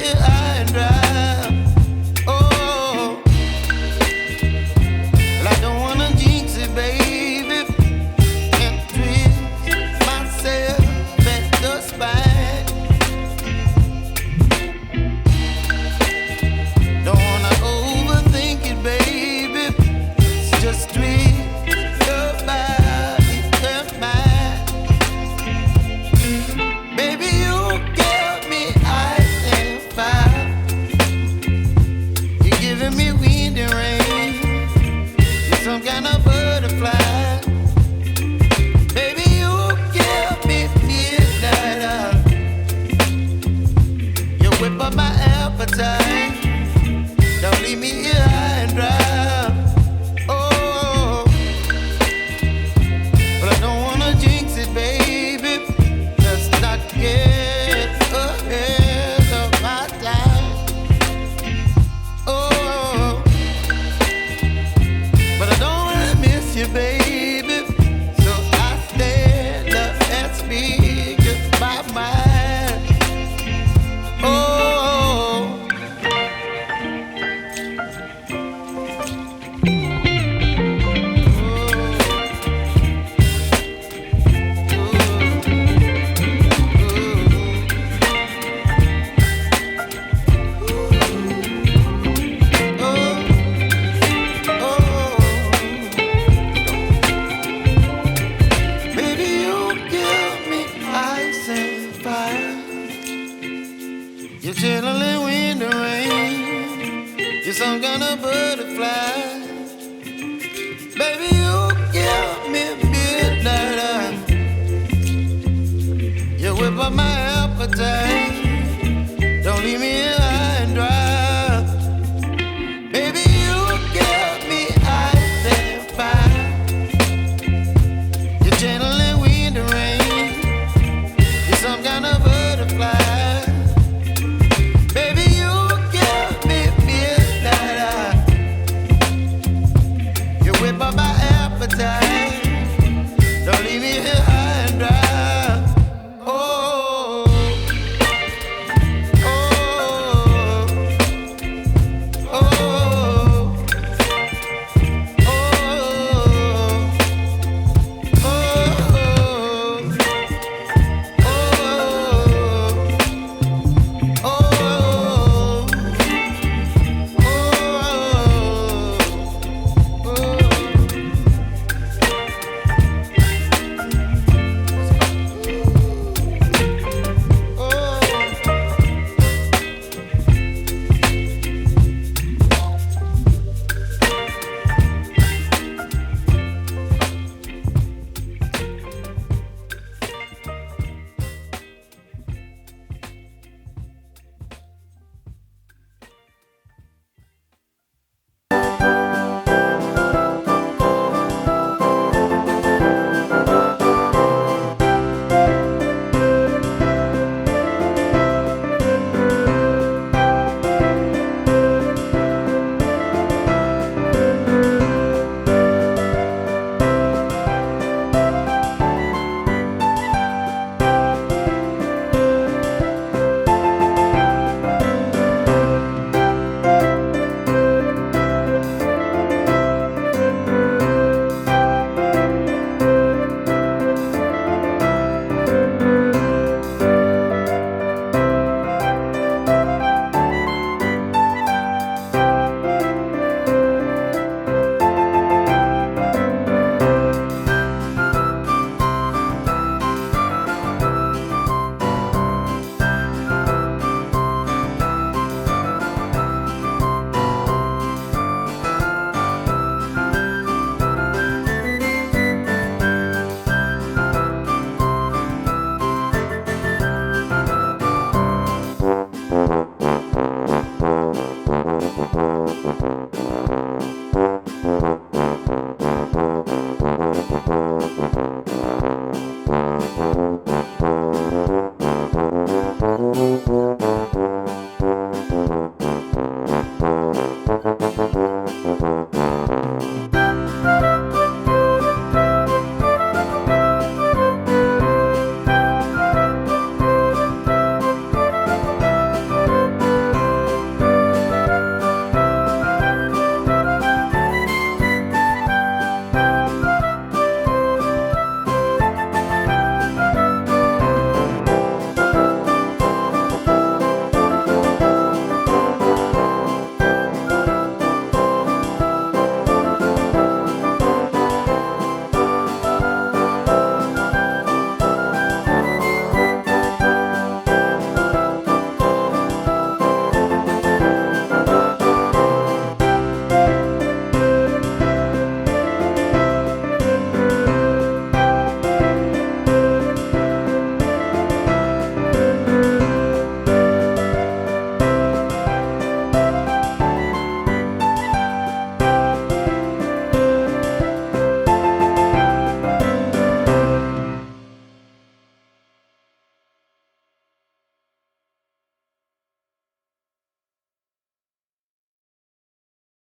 here high and dry. Oh, well, I don't wanna jinx it, baby, and twist myself at the spine. Don't wanna overthink it, baby. It's just twist your body and mine. Baby, you give me ice and fire. You're giving me wind and rain. You're some kind of butterfly. Baby, you give me midnight. You whip up my appetite. Don't leave me here high and dry. Oh, but I don't wanna jinx it, baby. Let's not get ahead of my time. Oh, but I don't wanna miss you, baby. So I stand up and speak my mind. Oh. You're chilling wind and rain. You're some kind of butterfly. Baby, you give me midnight. You whip up my appetite.